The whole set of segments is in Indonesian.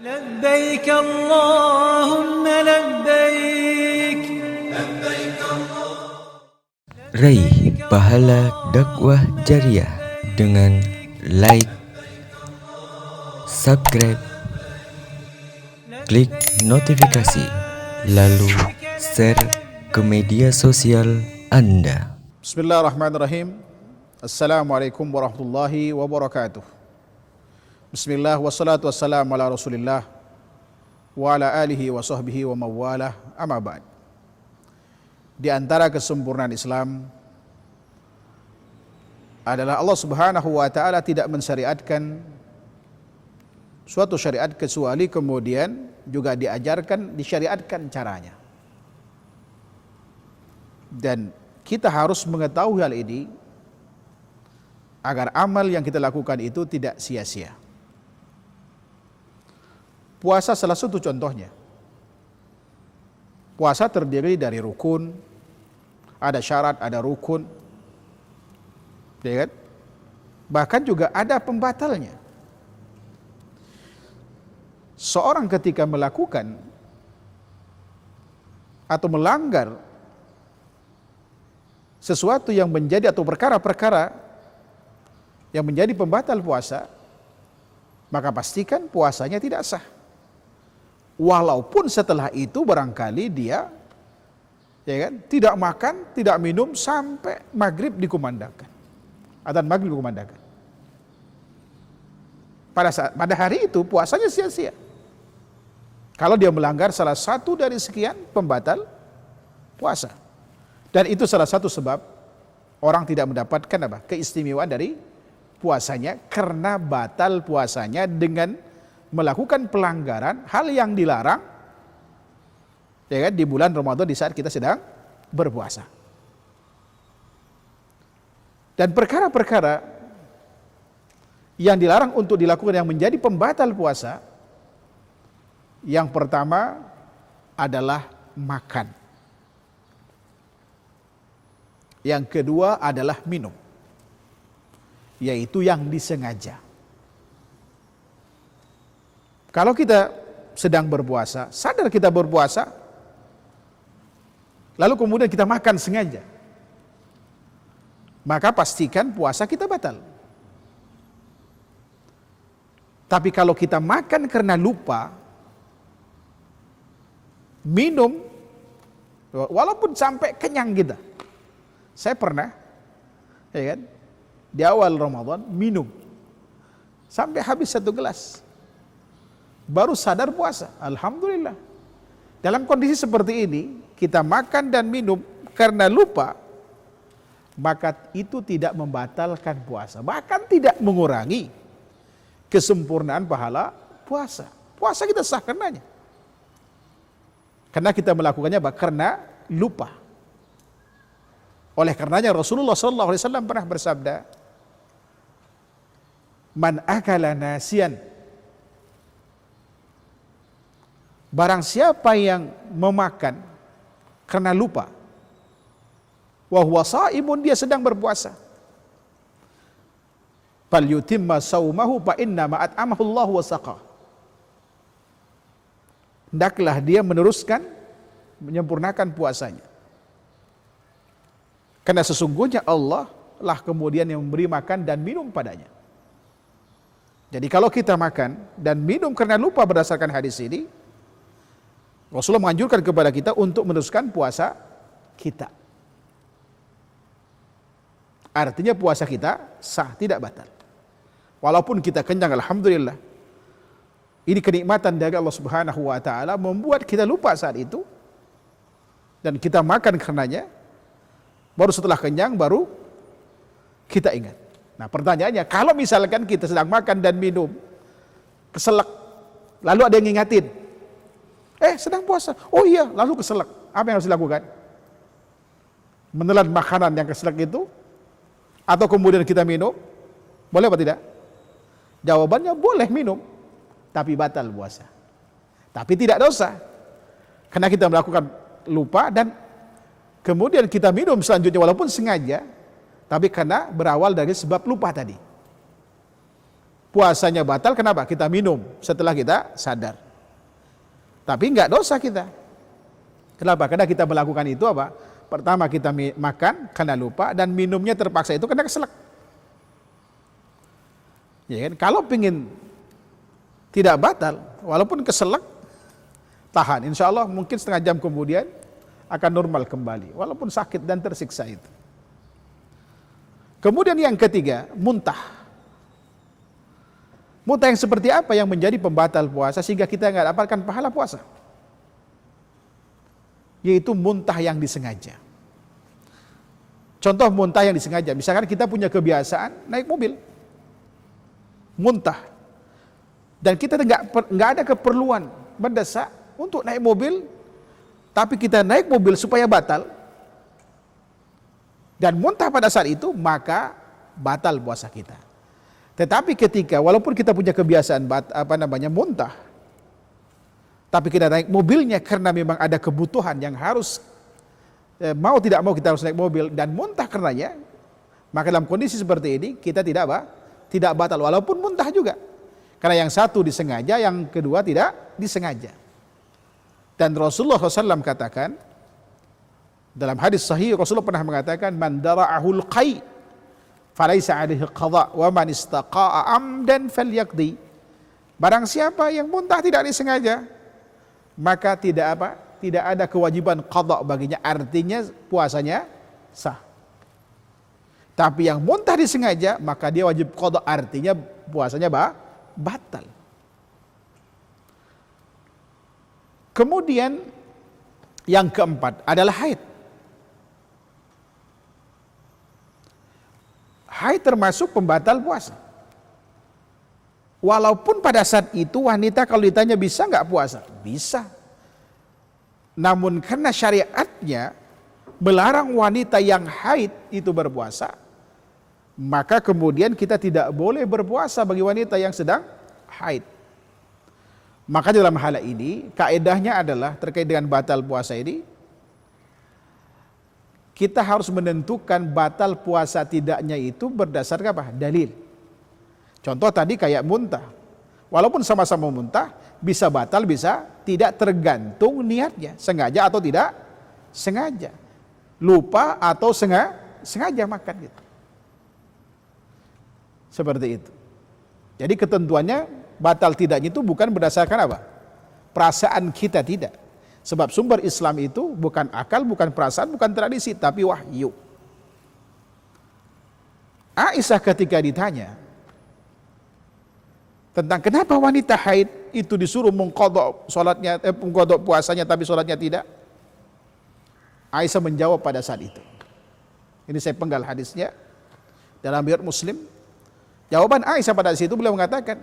لبيك اللهم لبيك. Raih pahala dakwah jariah dengan like, subscribe, klik notifikasi, lalu share ke media sosial Anda. Bismillahirrahmanirrahim. Assalamualaikum warahmatullahi wabarakatuh. Bismillah wassalatu wassalamu ala rasulillah wa ala alihi wa sahbihi wa mawalah, amma ba'd. Di antara kesempurnaan Islam adalah Allah subhanahu wa ta'ala tidak mensyariatkan suatu syariat kecuali kemudian juga disyariatkan caranya. Dan kita harus mengetahui hal ini agar amal yang kita lakukan itu tidak sia-sia. Puasa salah satu contohnya. Puasa terdiri dari rukun, ada syarat, ada rukun, ya kan? Bahkan juga ada pembatalnya. Seorang ketika melakukan atau melanggar sesuatu yang menjadi atau perkara-perkara yang menjadi pembatal puasa, maka pastikan puasanya tidak sah. Walaupun setelah itu barangkali dia, ya kan, tidak makan, tidak minum sampai maghrib dikumandangkan, adzan maghrib dikumandangkan. Pada hari itu puasanya sia-sia. Kalau dia melanggar salah satu dari sekian pembatal puasa, dan itu salah satu sebab orang tidak mendapatkan keistimewaan dari puasanya, karena batal puasanya dengan melakukan pelanggaran hal yang dilarang, ya kan, di bulan Ramadan di saat kita sedang berpuasa. Dan perkara-perkara yang dilarang untuk dilakukan yang menjadi pembatal puasa, yang pertama adalah makan. Yang kedua adalah minum, yaitu yang disengaja. Kalau kita sedang berpuasa, sadar kita berpuasa, lalu kemudian kita makan sengaja, maka pastikan puasa kita batal. Tapi kalau kita makan karena lupa, minum, walaupun sampai kenyang kita. Saya pernah, ya kan, di awal Ramadan minum sampai habis 1 gelas, baru sadar puasa. Alhamdulillah. Dalam kondisi seperti ini, kita makan dan minum karena lupa, maka itu tidak membatalkan puasa, bahkan tidak mengurangi kesempurnaan pahala puasa. Puasa kita sah karenanya, karena kita melakukannya karena lupa. Oleh karenanya Rasulullah SAW pernah bersabda, "Man akala nasiyan," barang siapa yang memakan karena lupa, wa huwa shaimun, dia sedang berpuasa, falyutimma saumahu fa inna ma at'amahu Allah wa saqa, hendaklah dia menyempurnakan puasanya, karena sesungguhnya Allah lah kemudian yang memberi makan dan minum padanya. Jadi kalau kita makan dan minum karena lupa berdasarkan hadis ini, Rasulullah menganjurkan kepada kita untuk meneruskan puasa kita. Artinya puasa kita sah, tidak batal. Walaupun kita kenyang, alhamdulillah. Ini kenikmatan dari Allah Subhanahu wa ta'ala, membuat kita lupa saat itu dan kita makan karenanya. Baru setelah kenyang baru kita ingat. Nah, pertanyaannya, kalau misalkan kita sedang makan dan minum, keselak, lalu ada yang ngingatin, sedang puasa, oh iya, lalu keselak, apa yang harus dilakukan? Menelan makanan yang keselak itu, atau kemudian kita minum, boleh apa tidak? Jawabannya boleh minum, tapi batal puasa. Tapi tidak dosa, karena kita melakukan lupa dan kemudian kita minum selanjutnya walaupun sengaja, tapi karena berawal dari sebab lupa tadi. puasanya batal, kenapa? Kita minum setelah kita sadar. Tapi enggak dosa kita. Kenapa? Karena kita melakukan itu apa? Pertama kita makan karena lupa, dan minumnya terpaksa itu karena keselak. Ya kan? Kalau pingin tidak batal, walaupun keselak, tahan. Insya Allah mungkin setengah jam kemudian akan normal kembali, walaupun sakit dan tersiksa itu. Kemudian yang ketiga, muntah. Muntah yang seperti apa yang menjadi pembatal puasa sehingga kita nggak dapatkan pahala puasa? Yaitu muntah yang disengaja. Contoh muntah yang disengaja, misalkan kita punya kebiasaan naik mobil, muntah, dan kita nggak ada keperluan mendesak untuk naik mobil, tapi kita naik mobil supaya batal, dan muntah pada saat itu, maka batal puasa kita. Tetapi ketika walaupun kita punya kebiasaan muntah, tapi kita naik mobilnya karena memang ada kebutuhan yang harus, mau tidak mau kita harus naik mobil dan muntah karenanya, maka dalam kondisi seperti ini kita tidak batal walaupun muntah juga. Karena yang satu disengaja, yang kedua tidak disengaja. Dan Rasulullah SAW katakan, dalam hadis sahih Rasulullah pernah mengatakan, man dara'ahul qai falaisa alaihi qadha wa man istaqa'a amdan falyaqdi. Barang siapa yang muntah tidak disengaja, maka tidak ada kewajiban qadha baginya, artinya puasanya sah. Tapi yang muntah disengaja, maka dia wajib qadha, artinya puasanya batal. Kemudian yang keempat adalah haid. Haid termasuk pembatal puasa. Walaupun pada saat itu wanita kalau ditanya bisa nggak puasa? Bisa. Namun karena syariatnya melarang wanita yang haid itu berpuasa, maka kemudian kita tidak boleh berpuasa bagi wanita yang sedang haid. Maka dalam hal ini kaedahnya adalah terkait dengan batal puasa ini, kita harus menentukan batal puasa tidaknya itu berdasarkan apa? Dalil. Contoh tadi kayak muntah. Walaupun sama-sama muntah, bisa batal, bisa tidak, tergantung niatnya. Sengaja atau tidak sengaja. Lupa atau sengaja makan gitu. Seperti itu. Jadi ketentuannya batal tidaknya itu bukan berdasarkan apa? Perasaan kita, tidak. Sebab sumber Islam itu bukan akal, bukan perasaan, bukan tradisi, tapi wahyu. Aisyah ketika ditanya tentang kenapa wanita haid itu disuruh mengqadha salatnya, mengqadha puasanya tapi salatnya tidak, Aisyah menjawab pada saat itu. Ini saya penggal hadisnya dalam riwayat Muslim. Jawaban Aisyah pada situ, beliau mengatakan,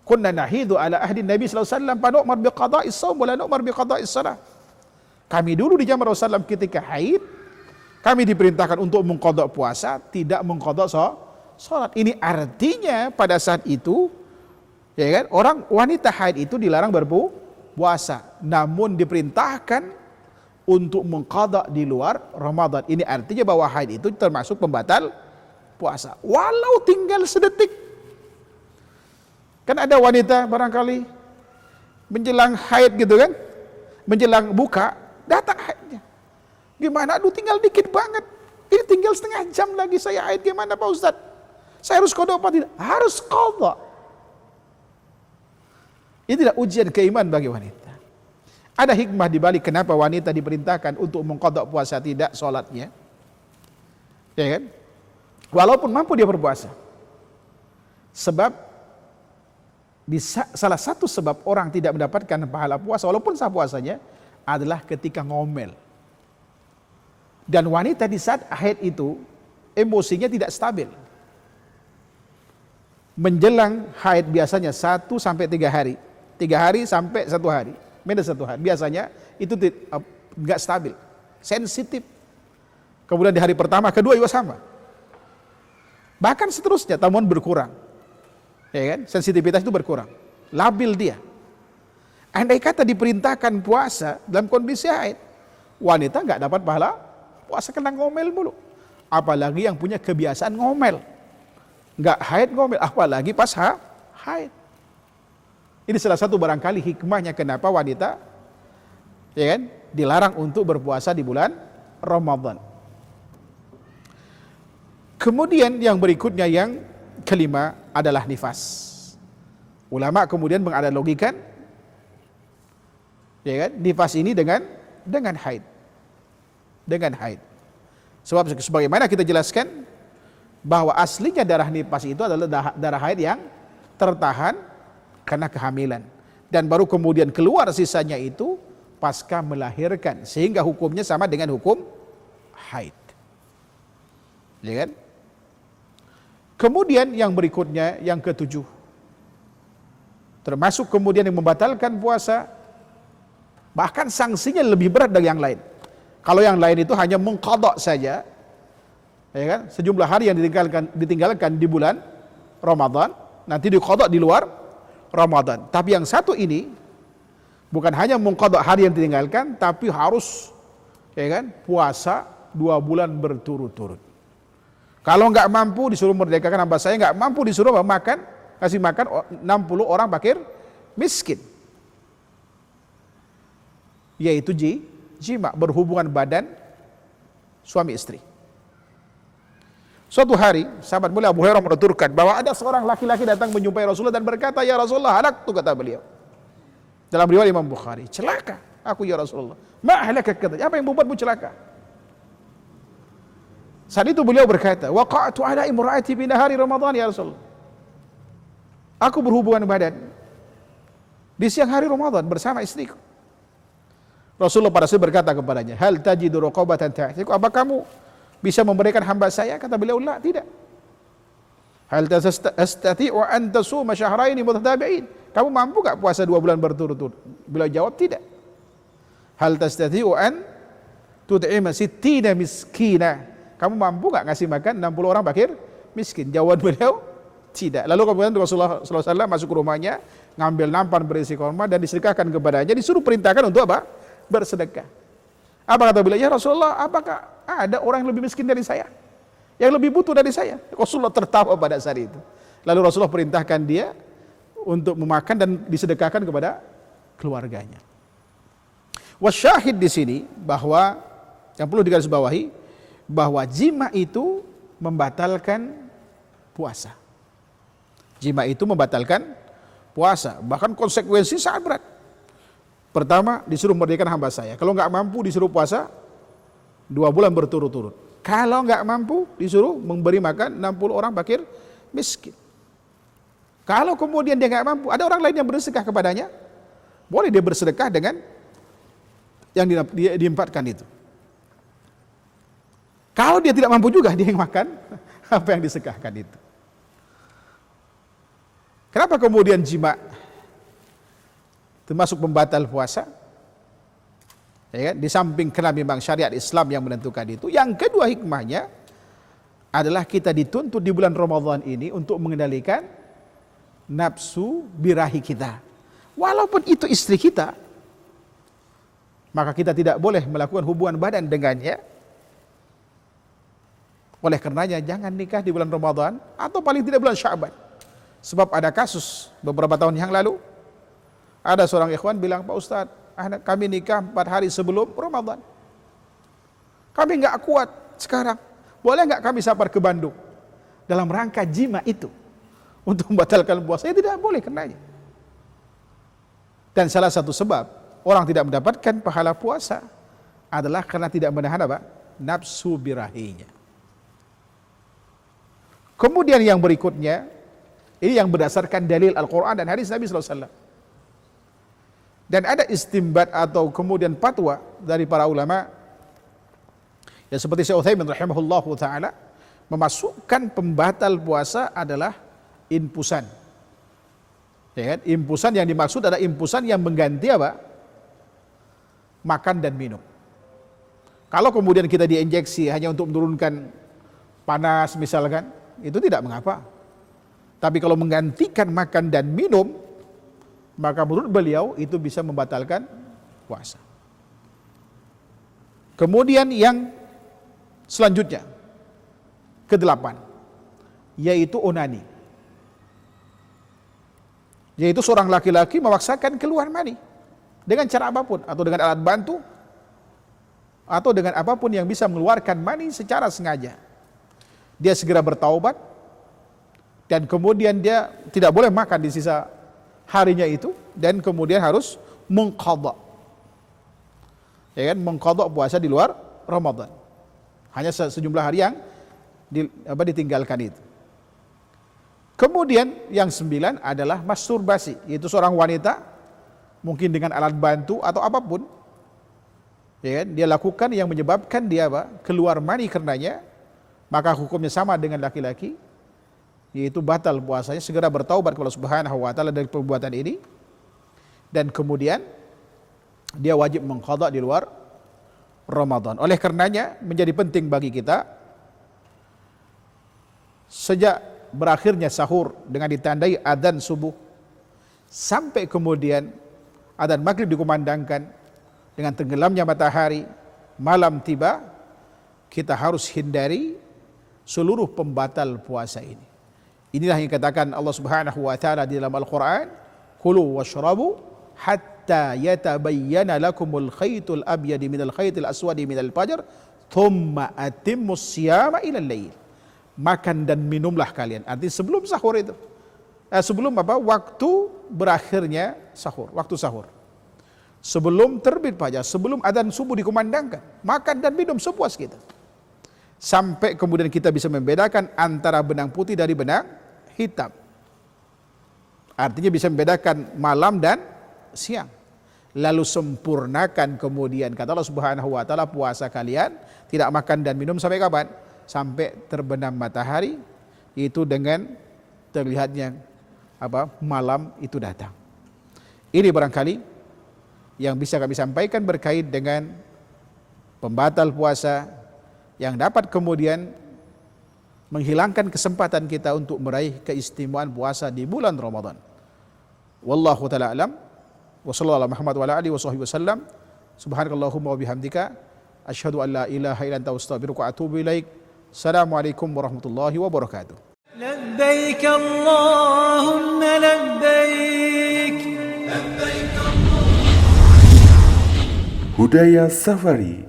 kunna nahidu ala ahdi Nabi sallallahu alaihi wasallam fa nu'mar bi qada'is shaum wa la nu'mar bi qada'is shalah. Kami dulu di zaman Rasulullah ketika haid, kami diperintahkan untuk mengqadha puasa, tidak mengqadha salat. Ini artinya pada saat itu, ya kan, orang wanita haid itu dilarang berpuasa, namun diperintahkan untuk mengqadha di luar Ramadan. Ini artinya bahwa haid itu termasuk pembatal puasa, walau tinggal sedetik. Kan ada wanita barangkali menjelang haid gitu kan, menjelang buka, datang haidnya. Gimana? Aduh tinggal dikit banget. Ini tinggal setengah jam lagi saya haid, gimana Pak Ustadz? Saya harus qadha apa tidak? Harus qadha. Inilah ujian keimanan bagi wanita. Ada hikmah di balik kenapa wanita diperintahkan untuk mengqadha puasa tidak sholatnya. Ya kan? Walaupun mampu dia berpuasa. Sebab salah satu sebab orang tidak mendapatkan pahala puasa walaupun sah puasanya adalah ketika ngomel. Dan wanita di saat haid itu emosinya tidak stabil. Menjelang haid biasanya 1 sampai 3 hari. 3 hari sampai 1 hari. Beda 1 hari. Biasanya itu enggak stabil. Sensitif. Kemudian di hari pertama, kedua juga sama. Bahkan seterusnya, namun berkurang. Ya kan? Sensitivitas itu berkurang. Labil dia. Andai kata diperintahkan puasa dalam kondisi haid, wanita enggak dapat pahala puasa, kena ngomel mulu. Apalagi yang punya kebiasaan ngomel. nggak haid ngomel, apalagi pas haid. Ini salah satu barangkali hikmahnya kenapa wanita ya kan dilarang untuk berpuasa di bulan Ramadan. Kemudian yang berikutnya yang kelima adalah nifas. Ulama kemudian menganalogikan ya kan nifas ini dengan haid. Dengan haid. Sebab sebagaimana kita jelaskan bahwa aslinya darah nifas itu adalah darah haid yang tertahan karena kehamilan, dan baru kemudian keluar sisanya itu pasca melahirkan, sehingga hukumnya sama dengan hukum haid. Ya kan? Kemudian yang berikutnya yang ketujuh, termasuk kemudian yang membatalkan puasa, bahkan sanksinya lebih berat dari yang lain. Kalau yang lain itu hanya mengqadha saja, ya kan? Sejumlah hari yang ditinggalkan di bulan Ramadan nanti diqadha di luar Ramadan. Tapi yang satu ini bukan hanya mengqadha hari yang ditinggalkan, tapi harus ya kan puasa 2 bulan berturut-turut. Kalau nggak mampu disuruh merdekakan hamba saya, nggak mampu disuruh makan, kasih makan 60 orang fakir miskin. Yaitu jima, berhubungan badan suami istri. Suatu hari, sahabat mulia Abu Hurairah menuturkan bahwa ada seorang laki-laki datang menjumpai Rasulullah dan berkata, "Ya Rasulullah, halaktu," kata beliau. Dalam riwayat Imam Bukhari, "Celaka aku ya Rasulullah." "Ma halakak," kata, "apa yang membuatmu celaka?" Saat itu beliau berkata, "Waqa'tu ala imra'ati bi nahari Ramadan ya Rasulullah." Aku berhubungan badan di siang hari Ramadan bersama istriku. Rasulullah pada saat berkata kepadanya, "Hal tajidu raqabatan ta'tiku?" Apa kamu bisa memberikan hamba saya? Kata beliau, "La, tidak." "Hal tastati'u an tasuma syahraini mutatabi'in?" Kamu mampu enggak puasa 2 bulan berturut-turut? Beliau jawab, "Tidak." "Hal tastati'u an tud'ima 60 miskina?" Kamu mampu enggak ngasih makan 60 orang fakir miskin? Jawaban beliau, tidak. Lalu kemudian Rasulullah SAW masuk ke rumahnya, ngambil nampan berisi kurma dan disedekahkan kepadanya, disuruh perintahkan untuk apa? Bersedekah. Apa kata beliau? "Ya Rasulullah, apakah ada orang yang lebih miskin dari saya? Yang lebih butuh dari saya?" Rasulullah tertawa pada saat itu. Lalu Rasulullah perintahkan dia untuk memakan dan disedekahkan kepada keluarganya. Wasyahid di sini bahwa yang perlu digarisbawahi bahwa jima itu membatalkan puasa. Jima itu membatalkan puasa, bahkan konsekuensi sangat berat. Pertama, disuruh merdekakan hamba saya. Kalau nggak mampu disuruh puasa 2 bulan berturut-turut. Kalau nggak mampu disuruh memberi makan 60 orang fakir miskin. Kalau kemudian dia nggak mampu, ada orang lain yang bersedekah kepadanya, boleh dia bersedekah dengan yang diempatkan itu. Kalau dia tidak mampu juga, dia yang makan apa yang disedekahkan itu. Kenapa kemudian jima termasuk pembatal puasa? Ya kan? Di samping karena memang syariat Islam yang menentukan itu, yang kedua hikmahnya adalah kita dituntut di bulan Ramadan ini untuk mengendalikan nafsu birahi kita. Walaupun itu istri kita, maka kita tidak boleh melakukan hubungan badan dengannya. Oleh karenanya jangan nikah di bulan Ramadan atau paling tidak bulan Sya'ban. Sebab ada kasus beberapa tahun yang lalu, ada seorang ikhwan bilang, "Pak Ustadz, kami nikah 4 hari sebelum Ramadan. Kami nggak kuat sekarang. Boleh nggak kami safar ke Bandung?" Dalam rangka jima itu, untuk membatalkan puasa, tidak boleh karenanya. Dan salah satu sebab orang tidak mendapatkan pahala puasa adalah karena tidak menahan apa? Nafsu birahinya. Kemudian yang berikutnya, ini yang berdasarkan dalil Al-Quran dan hadis Nabi SAW. Dan ada istimbat atau kemudian fatwa dari para ulama, ya seperti Syekh Utsaimin rahimahullahu taala, memasukkan pembatal puasa adalah infusan. Ya kan? Infusan yang dimaksud adalah infusan yang mengganti apa? Makan dan minum. Kalau kemudian kita diinjeksi hanya untuk menurunkan panas misalkan, itu tidak mengapa. Tapi kalau menggantikan makan dan minum, maka menurut beliau itu bisa membatalkan puasa. Kemudian yang selanjutnya, ke-8, yaitu onani. Yaitu seorang laki-laki memaksakan keluar mani dengan cara apapun, atau dengan alat bantu, atau dengan apapun yang bisa mengeluarkan mani secara sengaja. Dia segera bertaubat, dan kemudian dia tidak boleh makan di sisa harinya itu, dan kemudian harus mengqadha. Ya kan, mengqadha puasa di luar Ramadan. Hanya sejumlah hari yang ditinggalkan itu. Kemudian yang 9 adalah masturbasi, yaitu seorang wanita mungkin dengan alat bantu atau apapun, ya kan, dia lakukan yang menyebabkan dia keluar mani karenanya, maka hukumnya sama dengan laki-laki, yaitu batal puasanya, segera bertaubat kepada Allah Subhanahu wa taala dari perbuatan ini, dan kemudian dia wajib mengqadha di luar Ramadan. Oleh karenanya menjadi penting bagi kita sejak berakhirnya sahur dengan ditandai adzan subuh sampai kemudian adzan maghrib dikumandangkan dengan tenggelamnya matahari, malam tiba, kita harus hindari seluruh pembatal puasa ini. Inilah yang dikatakan Allah Subhanahu wa taala di dalam Al-Qur'an, "Kulu washrabu hatta yatabayyana lakumul khaytul abyad minal khaytil aswadi minal fajr, thumma atimmus siyama ilal lail." Makan dan minumlah kalian. Artinya sebelum sahur itu. Sebelum waktu berakhirnya sahur, waktu sahur. Sebelum terbit fajar, sebelum adzan subuh dikumandangkan, makan dan minum sepuas kita. Sampai kemudian kita bisa membedakan antara benang putih dari benang hitam. Artinya bisa membedakan malam dan siang. Lalu sempurnakan kemudian, kata Allah Subhanahu wa taala, puasa kalian tidak makan dan minum sampai kapan? Sampai terbenam matahari, itu dengan terlihatnya malam itu datang. Ini barangkali yang bisa kami sampaikan berkait dengan pembatal puasa yang dapat kemudian menghilangkan kesempatan kita untuk meraih keistimewaan puasa di bulan Ramadan. Wallahu taala alam, wa sallallahu ala Muhammad wa ala alihi wa sahbihi wasallam. Subhanakallahumma wa bihamdika asyhadu an la ilaha illa anta astaghfiruka wa atubu ilaik. Assalamualaikum warahmatullahi wabarakatuh. لبيك اللهم لبيك Budaya Safari,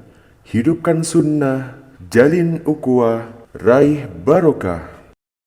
hidupkan sunnah, jalin ukhuwah, raih barokah.